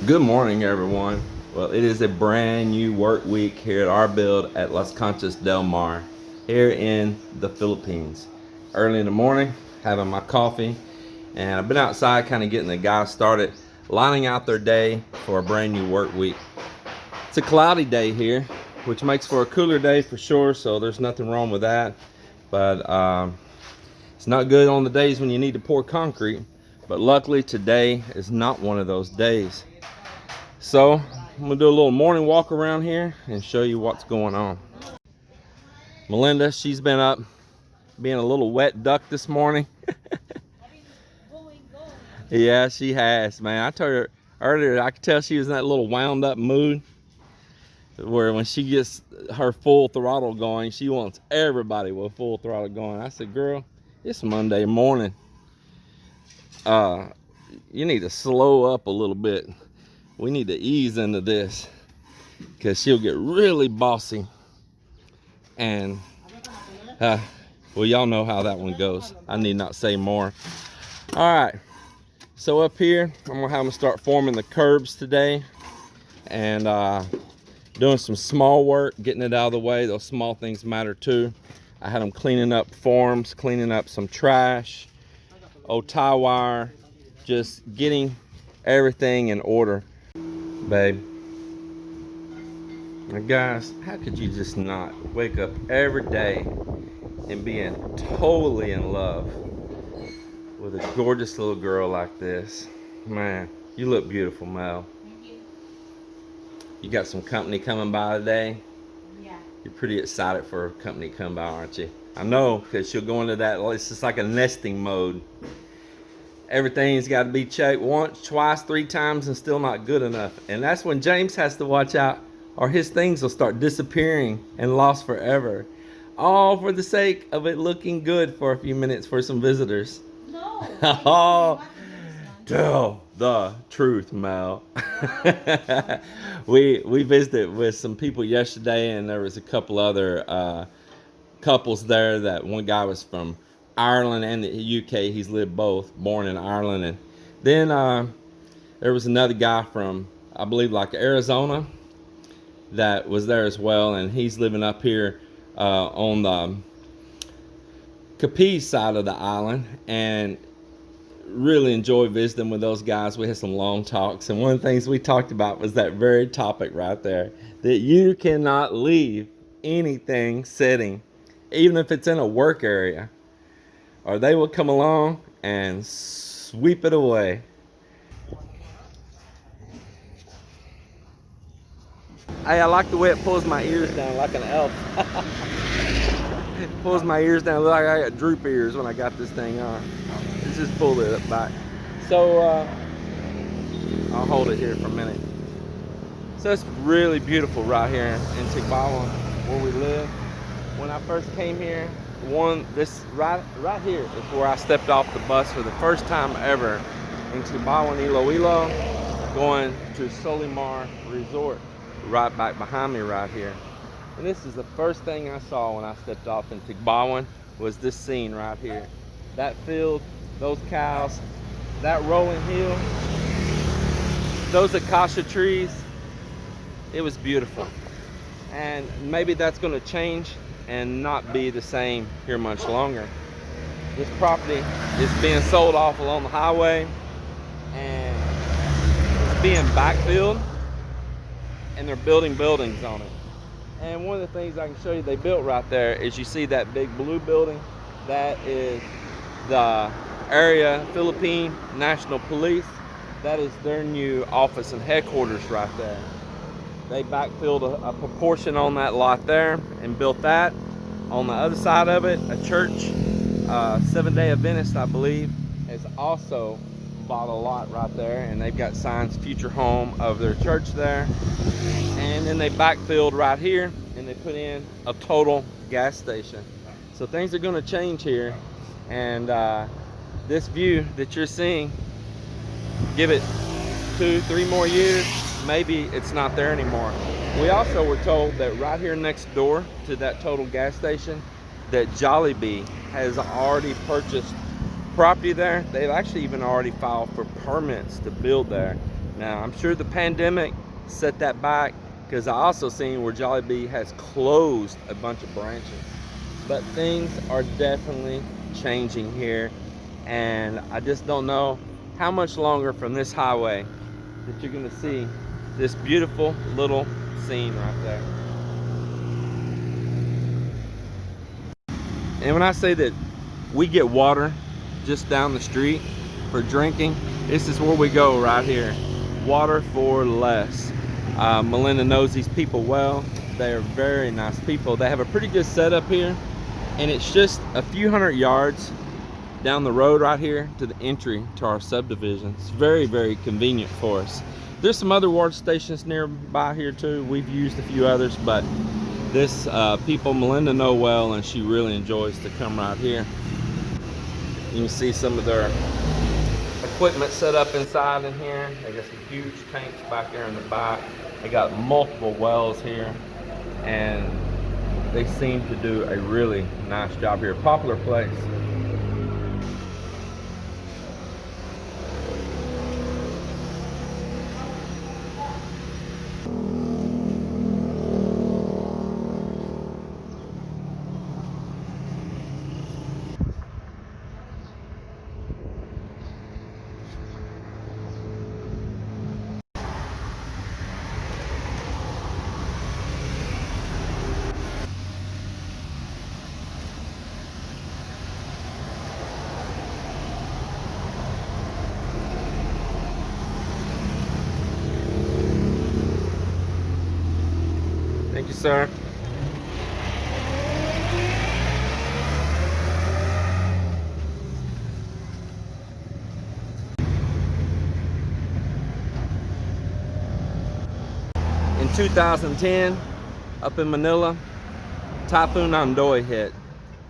Good morning, everyone. Well, it is a brand new work week here at our build at Las Conchas del Mar here in the Philippines. Early in the morning, having my coffee, and I've been outside kind of getting the guys started lining out their day for a brand new work week. It's a cloudy day here, which makes for a cooler day for sure, so there's nothing wrong with that. But it's not good on the days when you need to pour concrete, but luckily today is not one of those days. So I'm gonna do a little morning walk around here and show you what's going on. Melinda, she's been up being a little wet duck this morning. Yeah, she has, man. I told her earlier, I could tell she was in that little wound up mood where when she gets her full throttle going, she wants everybody with full throttle going. I said, girl, it's Monday morning. You need to slow up a little bit. We need to ease into this because she'll get really bossy. And well, y'all know how that one goes. I need not say more. All right, so up here I'm gonna have them start forming the curbs today and doing some small work, getting it out of the way. Those small things matter too. I had them cleaning up forms, cleaning up some trash, old tie wire, just getting everything in order. Babe, now guys, how could you just not wake up every day and being totally in love with a gorgeous little girl like this? Man, you look beautiful, Mel. Thank you. You got some company coming by today? Yeah. You're pretty excited for company to come by, aren't you? I know, because she'll go into that, it's just like a nesting mode. Everything's got to be checked once, twice, 3 times, and still not good enough. And that's when James has to watch out, or his things will start disappearing and lost forever. All for the sake of it looking good for a few minutes for some visitors. No. Oh, tell the truth, Mel. we visited with some people yesterday, and there was a couple other couples there. That one guy was from Ireland and the UK. He's lived both, born in Ireland. And then there was another guy from, I believe, like Arizona that was there as well, and he's living up here on the Capiz side of the island, and really enjoyed visiting with those guys. We had some long talks, and one of the things we talked about was that very topic right there, that you cannot leave anything sitting, even if it's in a work area, or they will come along and sweep it away. Hey, I like the way it pulls my ears down like an elf. It pulls my ears down, look like I got droop ears when I got this thing on. Let's just pull it back. So I'll hold it here for a minute. So it's really beautiful right here in Tigbawan where we live. When I first came here, this right here is where I stepped off the bus for the first time ever in Tigbawan, Iloilo, going to Solimar Resort, right back behind me right here. And this is the first thing I saw when I stepped off in Tigbawan, was this scene right here. That field, those cows, that rolling hill, those acacia trees. It was beautiful. And maybe that's going to change and not be the same here much longer. This property is being sold off along the highway, and it's being backfilled, and they're building buildings on it. And one of the things I can show you they built right there is, you see that big blue building? That is the area Philippine National Police. That is their new office and headquarters right there. They backfilled a proportion on that lot there and built that. On the other side of it, a church, Seventh-day Adventist, I believe, has also bought a lot right there, and they've got signs, future home of their church there. And then they backfilled right here, and they put in a total gas station. So things are going to change here, and this view that you're seeing, give it 2-3 more years, maybe it's not there anymore. We also were told that right here next door to that total gas station, that Jollibee has already purchased property there. They've actually even already filed for permits to build there. Now, I'm sure the pandemic set that back, because I also seen where Jollibee has closed a bunch of branches. But things are definitely changing here, and I just don't know how much longer from this highway that you're gonna see this beautiful little scene right there. And when I say that we get water just down the street for drinking, this is where we go right here. Water for less. Melinda knows these people well. They are very nice people. They have a pretty good setup here, and it's just a few hundred yards down the road right here to the entry to our subdivision. It's very, very convenient for us. There's some other water stations nearby here too. We've used a few others, but this people Melinda know well, and she really enjoys to come right here. You can see some of their equipment set up inside in here. They got some huge tanks back there in the back. They got multiple wells here, and they seem to do a really nice job here. Popular place. Thank you, sir. In 2010, up in Manila, Typhoon Nandoy hit,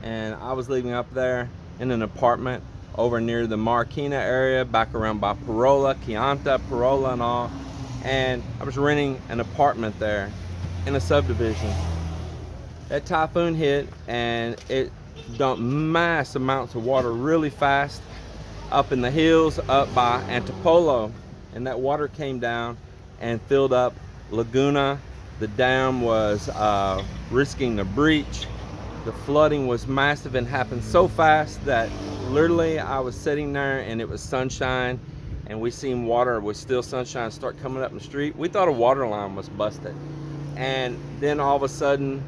and I was living up there in an apartment over near the Marikina area, back around by Parola, Chianta, Parola and all, and I was renting an apartment there in a subdivision. That typhoon hit, and it dumped mass amounts of water really fast up in the hills up by Antipolo, and that water came down and filled up Laguna. The dam was risking a breach. The flooding was massive and happened so fast that literally I was sitting there and it was sunshine, and we seen water with still sunshine start coming up the street. We thought a water line was busted, and then all of a sudden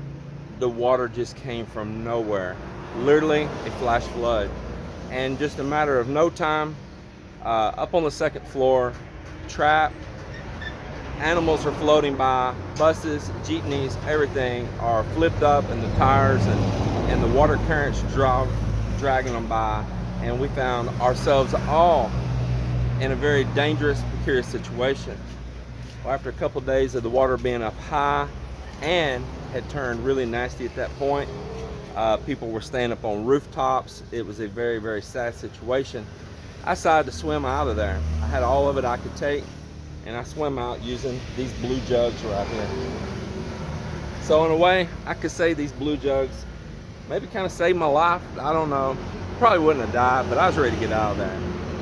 the water just came from nowhere, literally a flash flood. And just a matter of no time, up on the second floor, trapped, animals are floating by, buses, jeepneys, everything are flipped up, and the tires and the water currents dragging them by, and we found ourselves all in a very dangerous, precarious situation. Well, after a couple of days of the water being up high and had turned really nasty at that point, people were staying up on rooftops. It was a very, very sad situation. I decided to swim out of there. I had all of it I could take, and I swim out using these blue jugs right here. So in a way, I could say these blue jugs maybe kind of saved my life. I don't know. Probably wouldn't have died, but I was ready to get out of there.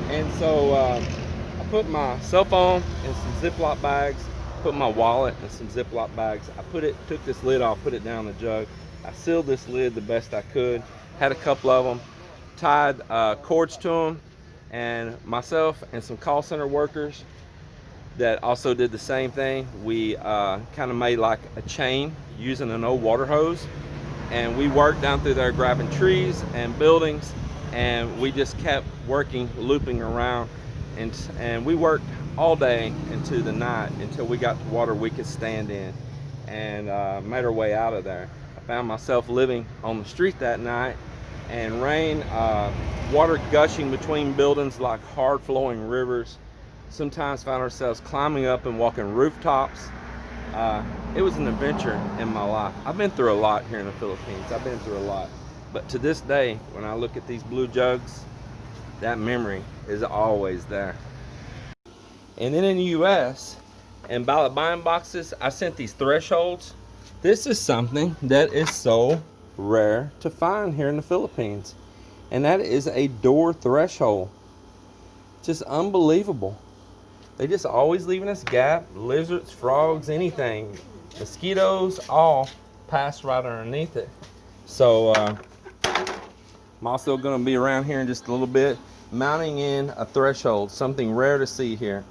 And so I put my cell phone in some Ziploc bags, put my wallet in some Ziploc bags. I took this lid off, put it down the jug. I sealed this lid the best I could. Had a couple of them, tied cords to them, and myself and some call center workers that also did the same thing. We kind of made like a chain using an old water hose, and we worked down through there grabbing trees and buildings, and we just kept working, looping around, and we worked all day into the night until we got to water we could stand in, and made our way out of there. I found myself living on the street that night, and rain, water gushing between buildings like hard flowing rivers. Sometimes found ourselves climbing up and walking rooftops. It was an adventure in my life. I've been through a lot here in the Philippines. I've been through a lot. But to this day, when I look at these blue jugs, that memory is always there. And then in the US, in ballot buying boxes, I sent these thresholds. This is something that is so rare to find here in the Philippines. And that is a door threshold. Just unbelievable. They just always leaving us gap. Lizards, frogs, anything. Mosquitoes, all pass right underneath it. So I'm also going to be around here in just a little bit, mounting in a threshold, something rare to see here.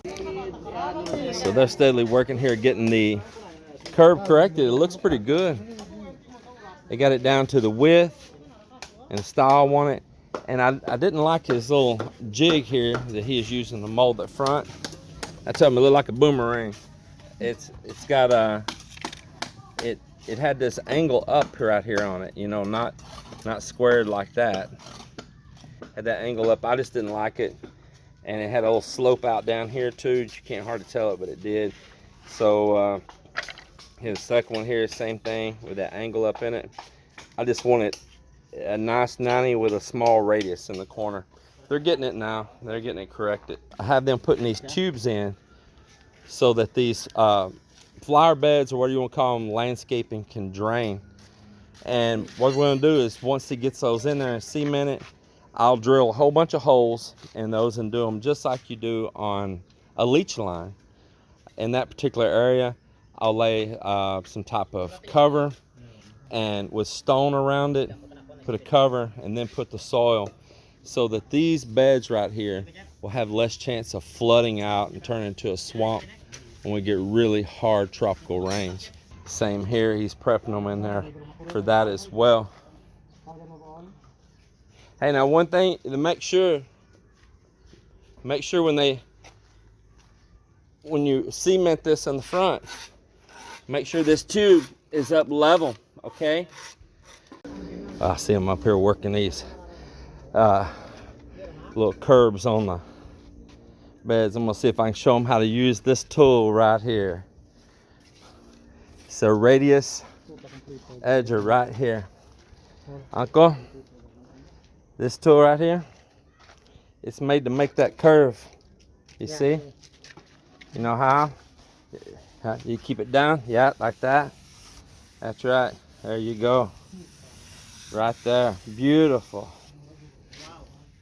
So they're steadily working here, getting the curve corrected. It looks pretty good. They got it down to the width and the style I want it. And I didn't like his little jig here that he is using to mold the front. I told him it looked like a boomerang. It's got a it had this angle up right here on it, you know, not squared like that. Had that angle up. I just didn't like it. And it had a little slope out down here too. You can't hardly tell it, but it did. So here's the second one here, same thing with that angle up in it. I just wanted a nice 90 with a small radius in the corner. They're getting it now. They're getting it corrected. I have them putting these tubes in so that these flower beds, or what do you want to call them, landscaping, can drain. And what we're going to do is once he gets those in there and cement it, I'll drill a whole bunch of holes in those and do them just like you do on a leach line. In that particular area, I'll lay some type of cover and with stone around it, put a cover, and then put the soil so that these beds right here will have less chance of flooding out and turning into a swamp when we get really hard tropical rains. Same here, he's prepping them in there for that as well. Hey, now one thing to make sure when you cement this in the front, make sure this tube is up level, okay? I see them up here working these little curbs on the beds. I'm gonna see if I can show them how to use this tool right here. It's a radius edger right here. Uncle, this tool right here, it's made to make that curve. You see? You know how? You keep it down, yeah, like that. That's right. There you go. Right there. Beautiful.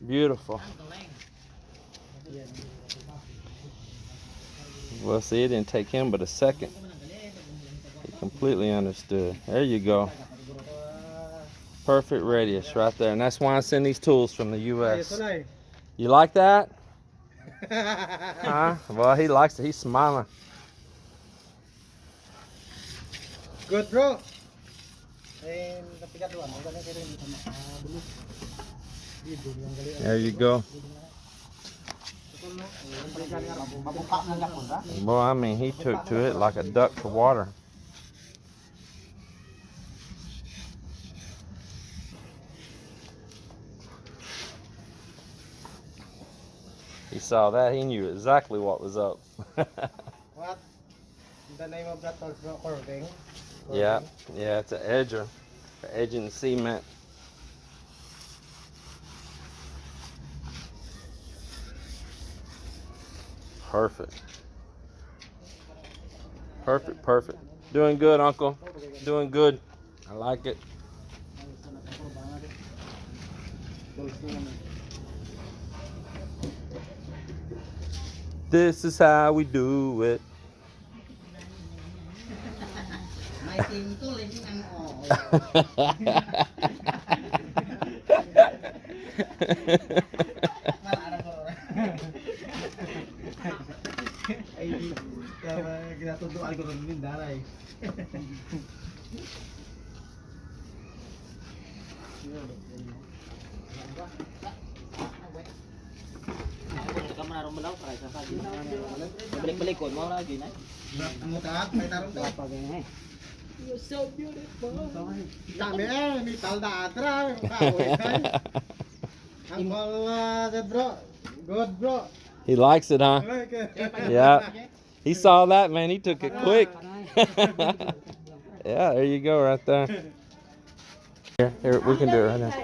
Beautiful. Well, see, it didn't take him but a second. He completely understood. There you go. Perfect radius right there. And that's why I send these tools from the U.S. You like that? Huh? Well, he likes it. He's smiling. Good, bro. There you go. Boy, I mean, he took to it like a duck to water. He saw that, he knew exactly what was up. What? The name of that was curving? Yeah, it's an edger. For edging cement. Perfect. Perfect, perfect. Doing good, Uncle. Doing good. I like it. This is how we do it. You're so beautiful. Good, bro. He likes it, huh? Yeah. He saw that, man. He took it quick. Yeah, there you go, right there. Here, we can do it right now.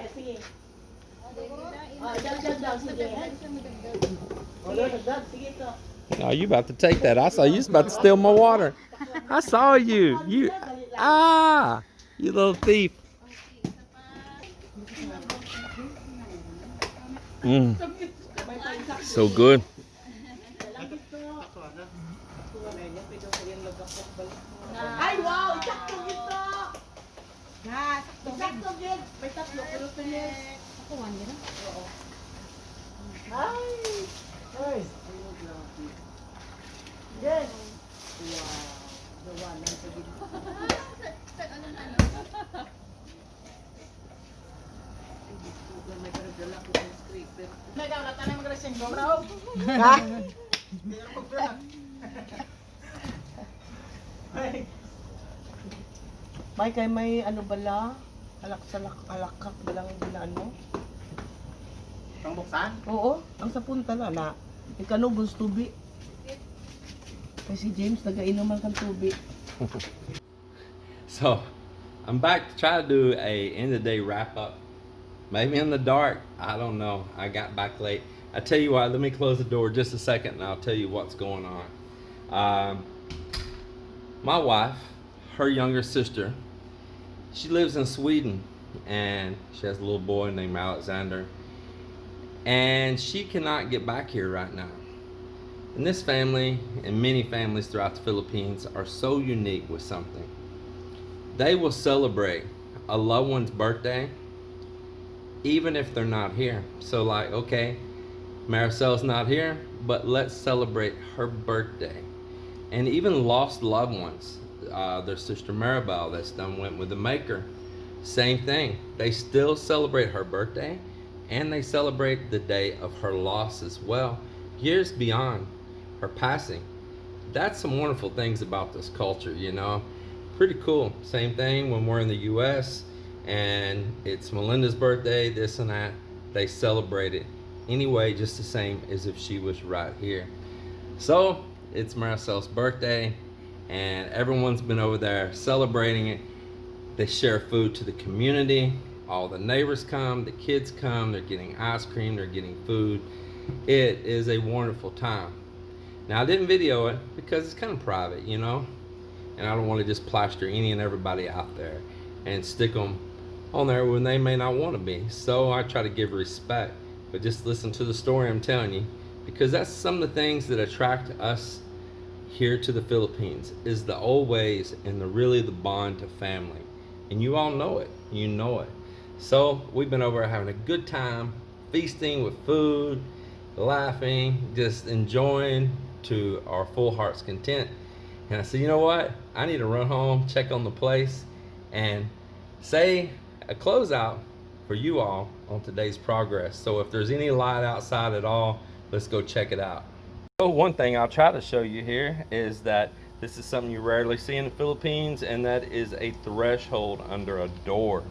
Oh, you about to take that. I saw you was about to steal my water. I saw you. You little thief. So good. Ay, wow! Isakto gito! Na, isakto gid. May tatlo, pero pinis. Ako, one gina? Oo. Ay! Ay! Yes! Wow! The one lang sa gid. May karagdala ko ng script. Nagaw na tanay mag-resing ko, bro. Ha? Hindi na mag-vlog. May kay may ano bala? Alakak balang hindi na ano? Pang buksan? Oo, ang sa punta na. Ikano gusto tubi. Kasi James nagainuman kang tubi. So, I'm back to try to do a end of the day wrap up. Maybe in the dark, I don't know. I got back late. I tell you what, let me close the door just a second and I'll tell you what's going on. My wife, her younger sister, she lives in Sweden and she has a little boy named Alexander. And she cannot get back here right now. And this family and many families throughout the Philippines are so unique with something. They will celebrate a loved one's birthday even if they're not here. So like, okay, Maricel's not here, but let's celebrate her birthday. And even lost loved ones, their sister Maribel that's done went with the maker, same thing. They still celebrate her birthday and they celebrate the day of her loss as well, years beyond her passing. That's some wonderful things about this culture, you know. Pretty cool. Same thing when we're in the US and it's Melinda's birthday, this and that, they celebrate it anyway, just the same as if she was right here. So it's Maricel's birthday and everyone's been over there celebrating it. They share food to the community. All the neighbors come, the kids come, they're getting ice cream, they're getting food. It is a wonderful time. Now I didn't video it because it's kind of private, you know, and I don't want to just plaster any and everybody out there and stick them on there when they may not want to be. So I try to give respect, but just listen to the story I'm telling you, because that's some of the things that attract us here to the Philippines, is the old ways and the bond to family. And you all know it, you know it. So we've been over having a good time, feasting with food, laughing, just enjoying to our full heart's content. And I said, you know what? I need to run home, check on the place, and say a closeout for you all on today's progress. So if there's any light outside at all, let's go check it out. So one thing I'll try to show you here is that this is something you rarely see in the Philippines, and that is a threshold under a door.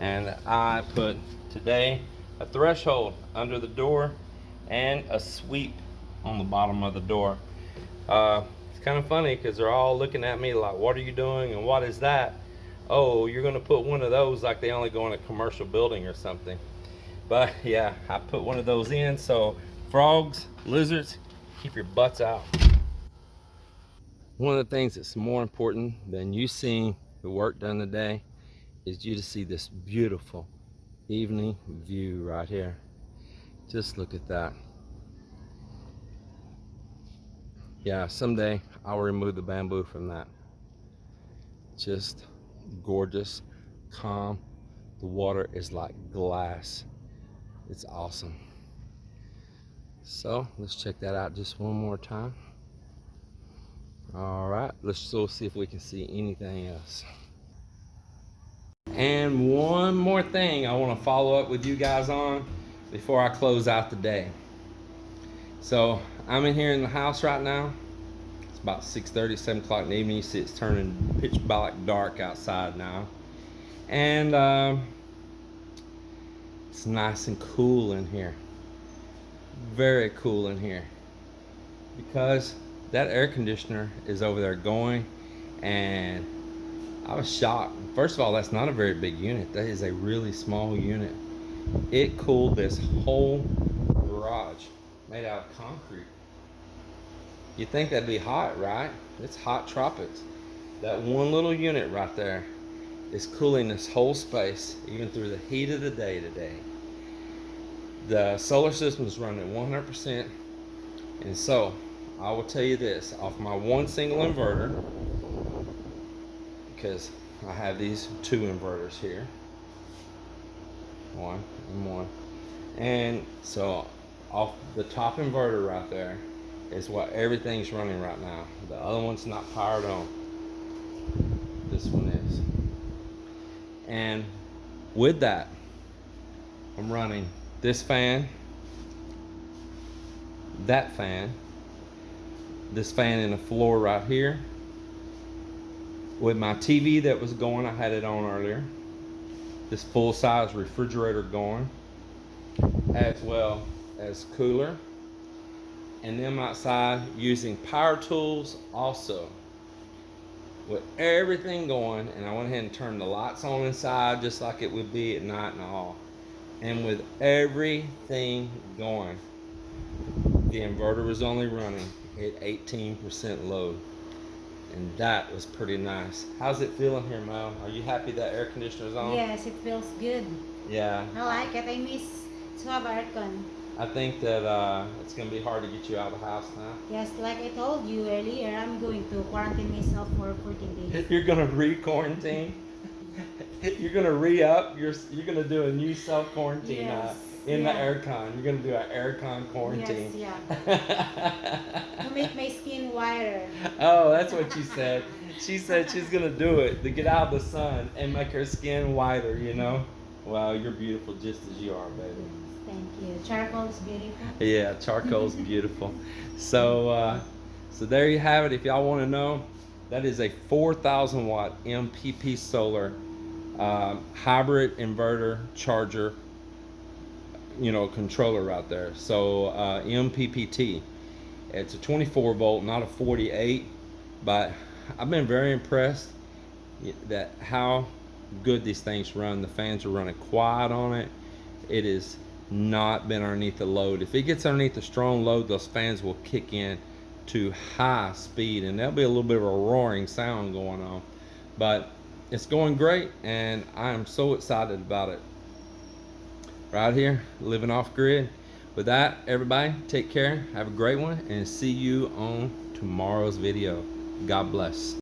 And I put today a threshold under the door and a sweep on the bottom of the door. It's kind of funny because they're all looking at me like, what are you doing and what is that? Oh, you're gonna put one of those like they only go in a commercial building or something. But yeah, I put one of those in so frogs, lizards, keep your butts out. One of the things that's more important than you seeing the work done today is you to see this beautiful evening view right here. Just look at that. Yeah, someday I'll remove the bamboo from that. Just gorgeous, calm. The water is like glass. It's awesome. So let's check that out just one more time. All right, let's still see if we can see anything else. And one more thing I want to follow up with you guys on before I close out the day. So I'm in here in the house right now. It's about 6:30, 7 o'clock in the evening. You see it's turning pitch black dark outside now. And it's nice and cool in here. Very cool in here. Because that air conditioner is over there going, and I was shocked. First of all, that's not a very big unit. That is a really small unit. It cooled this whole garage made out of concrete. You'd think that'd be hot, right? It's hot tropics. That one little unit right there is cooling this whole space, even through the heat of the day today. The solar system is running at 100%. And so I will tell you this, off my one single inverter, because I have these two inverters here, one and one, and so off the top inverter right there is what everything's running right now. The other one's not powered on. This one is. And with that, I'm running this fan, that fan, this fan in the floor right here. With my TV that was going, I had it on earlier. This full-size refrigerator going, as well as cooler. And then outside using power tools also. With everything going, and I went ahead and turned the lights on inside just like it would be at night and all. And with everything going, the inverter was only running at 18% load. And that was pretty nice. How's it feeling here, Mo? Are you happy that air conditioner's on? Yes, it feels good. Yeah. I like it. I miss to have aircon. I think that it's going to be hard to get you out of the house now. Yes, like I told you earlier, I'm going to quarantine myself for 14 days. You're going to re-quarantine? You're going to re-up? You're going to do a new self-quarantine Yes, in yeah. the aircon. You're going to do an aircon quarantine. Yes, yeah. To make my skin whiter. Oh, that's what she said. She said she's going to do it to get out of the sun and make her skin whiter, you know? Wow, you're beautiful just as you are, baby. Thank you. Charcoal is beautiful. Yeah, charcoal's beautiful. So, so there you have it. If y'all want to know, that is a 4,000 watt MPP solar hybrid inverter charger, you know, controller right there. So MPPT. It's a 24 volt, not a 48. But I've been very impressed that how good these things run. The fans are running quiet on it. It is not been underneath the load. If it gets underneath the strong load, those fans will kick in to high speed and there'll be a little bit of a roaring sound going on. But it's going great and I am so excited about it. Right here, living off grid. With that, everybody, take care, have a great one, and see you on tomorrow's video. God bless.